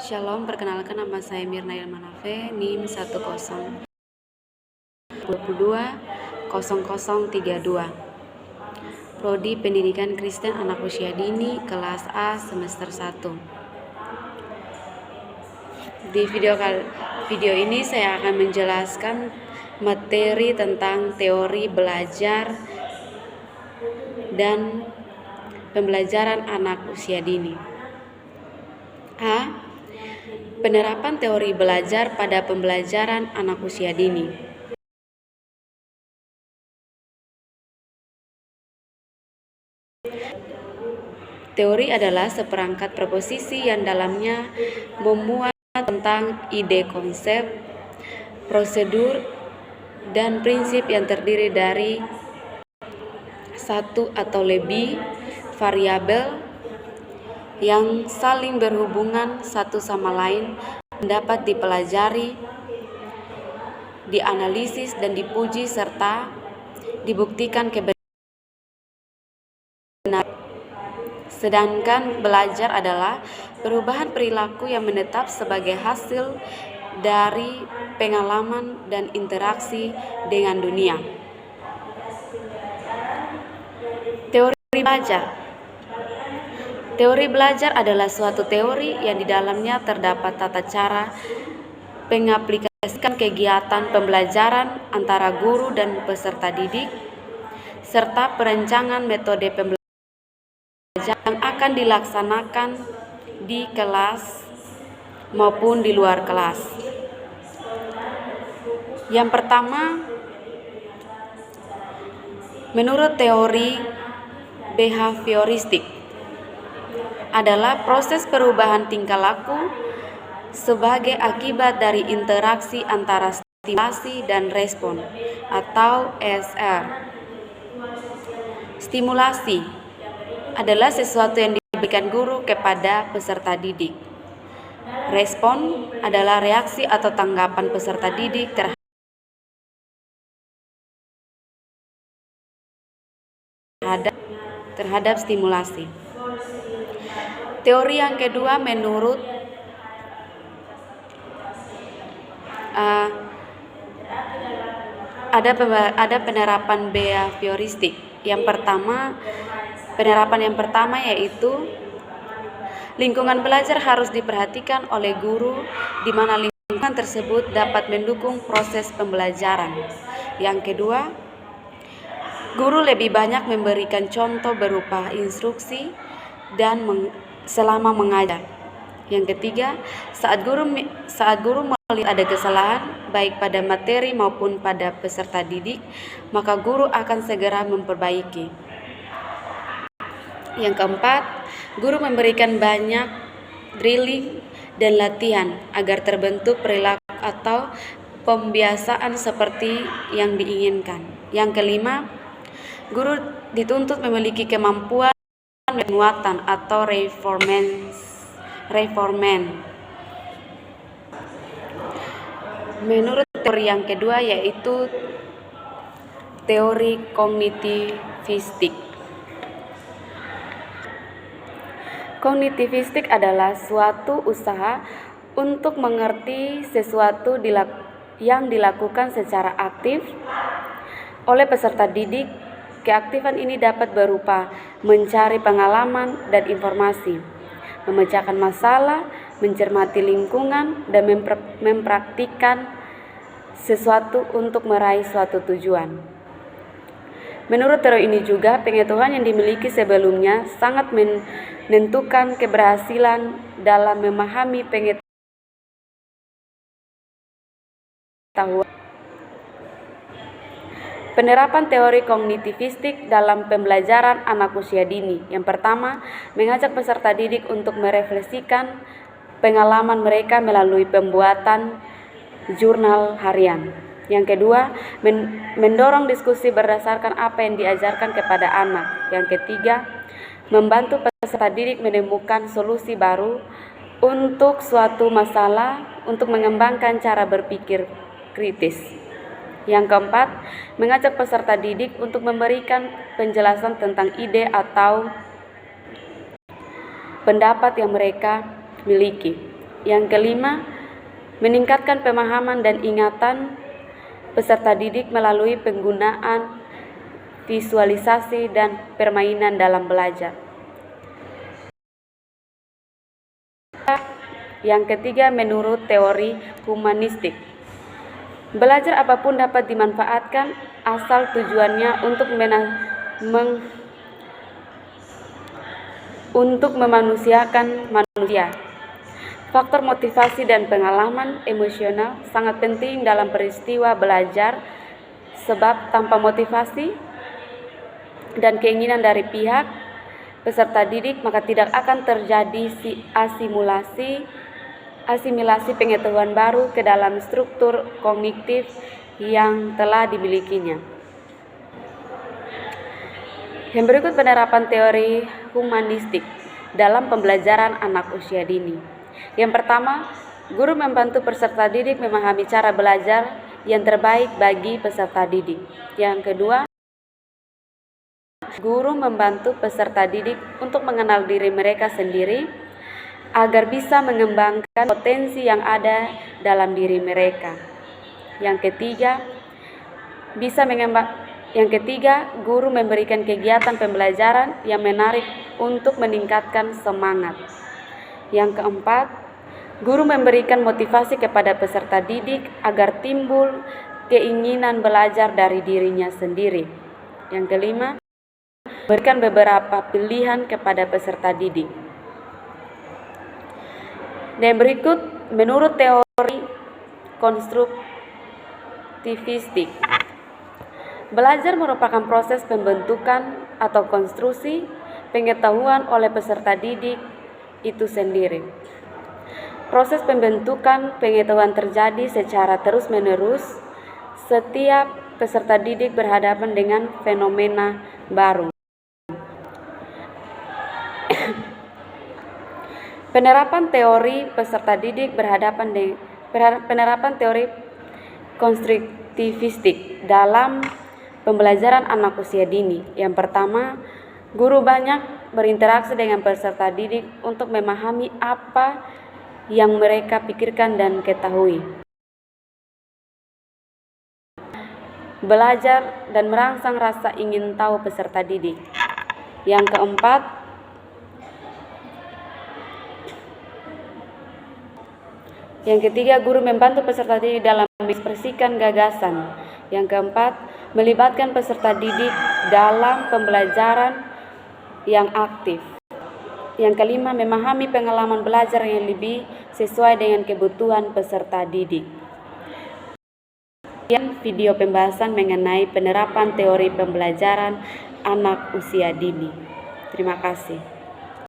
Shalom, perkenalkan nama saya Mirna Ilmanafe, NIM 10220032, Prodi Pendidikan Kristen Anak Usia Dini, kelas A, semester 1. Di video ini saya akan menjelaskan materi tentang teori belajar dan pembelajaran anak usia dini. A. Penerapan teori belajar pada pembelajaran anak usia dini. Teori adalah seperangkat proposisi yang dalamnya memuat tentang ide, konsep, prosedur, dan prinsip yang terdiri dari satu atau lebih variabel yang saling berhubungan satu sama lain, dapat dipelajari, dianalisis, dan dipuji serta dibuktikan kebenaran. Sedangkan belajar adalah perubahan perilaku yang menetap sebagai hasil dari pengalaman dan interaksi dengan dunia. Teori belajar. Teori belajar adalah suatu teori yang di dalamnya terdapat tata cara pengaplikasikan kegiatan pembelajaran antara guru dan peserta didik, serta perencangan metode pembelajaran yang akan dilaksanakan di kelas maupun di luar kelas. Yang pertama, menurut teori behavioristik, adalah proses perubahan tingkah laku sebagai akibat dari interaksi antara stimulasi dan respon atau SR. Stimulasi adalah sesuatu yang diberikan guru kepada peserta didik. Respon adalah reaksi atau tanggapan peserta didik terhadap stimulasi. Teori yang kedua menurut ada penerapan behavioristik. Penerapan yang pertama yaitu lingkungan belajar harus diperhatikan oleh guru, di mana lingkungan tersebut dapat mendukung proses pembelajaran. Yang kedua, guru lebih banyak memberikan contoh berupa instruksi dan selama mengajar. Yang ketiga, saat guru melihat ada kesalahan baik pada materi maupun pada peserta didik, maka guru akan segera memperbaiki. Yang keempat, guru memberikan banyak drilling dan latihan agar terbentuk perilaku atau pembiasaan seperti yang diinginkan. Yang kelima, guru dituntut memiliki kemampuan penguatan atau reforman. Menurut teori yang kedua yaitu teori kognitivistik. Kognitivistik adalah suatu usaha untuk mengerti sesuatu yang dilakukan secara aktif oleh peserta didik. Keaktifan ini dapat berupa mencari pengalaman dan informasi, memecahkan masalah, mencermati lingkungan, dan mempraktikkan sesuatu untuk meraih suatu tujuan. Menurut teori ini juga, pengetahuan yang dimiliki sebelumnya sangat menentukan keberhasilan dalam memahami pengetahuan. Penerapan teori kognitivistik dalam pembelajaran anak usia dini. Yang pertama, mengajak peserta didik untuk merefleksikan pengalaman mereka melalui pembuatan jurnal harian. Yang kedua, mendorong diskusi berdasarkan apa yang diajarkan kepada anak. Yang ketiga, membantu peserta didik menemukan solusi baru untuk suatu masalah untuk mengembangkan cara berpikir kritis. Yang keempat, mengajak peserta didik untuk memberikan penjelasan tentang ide atau pendapat yang mereka miliki. Yang kelima, meningkatkan pemahaman dan ingatan peserta didik melalui penggunaan visualisasi dan permainan dalam belajar. Yang ketiga, menurut teori humanistik, belajar apapun dapat dimanfaatkan asal tujuannya untuk memanusiakan manusia. Faktor motivasi dan pengalaman emosional sangat penting dalam peristiwa belajar, sebab tanpa motivasi dan keinginan dari pihak peserta didik maka tidak akan terjadi asimilasi pengetahuan baru ke dalam struktur kognitif yang telah dimilikinya. Yang berikut penerapan teori humanistik dalam pembelajaran anak usia dini. Yang pertama, guru membantu peserta didik memahami cara belajar yang terbaik bagi peserta didik. Yang kedua, guru membantu peserta didik untuk mengenal diri mereka sendiri agar bisa mengembangkan potensi yang ada dalam diri mereka. Yang ketiga, guru memberikan kegiatan pembelajaran yang menarik untuk meningkatkan semangat. Yang keempat, guru memberikan motivasi kepada peserta didik agar timbul keinginan belajar dari dirinya sendiri. Yang kelima, berikan beberapa pilihan kepada peserta didik. Dan berikut, menurut teori konstruktivistik, belajar merupakan proses pembentukan atau konstruksi pengetahuan oleh peserta didik itu sendiri. Proses pembentukan pengetahuan terjadi secara terus-menerus setiap peserta didik berhadapan dengan fenomena baru. Penerapan teori peserta didik penerapan teori konstruktivistik dalam pembelajaran anak usia dini. Yang pertama, guru banyak berinteraksi dengan peserta didik untuk memahami apa yang mereka pikirkan dan ketahui. Belajar dan merangsang rasa ingin tahu peserta didik. Yang keempat, Yang ketiga, guru membantu peserta didik dalam mengekspresikan gagasan. Yang keempat, melibatkan peserta didik dalam pembelajaran yang aktif. Yang kelima, memahami pengalaman belajar yang lebih sesuai dengan kebutuhan peserta didik. Sekian video pembahasan mengenai penerapan teori pembelajaran anak usia dini. Terima kasih.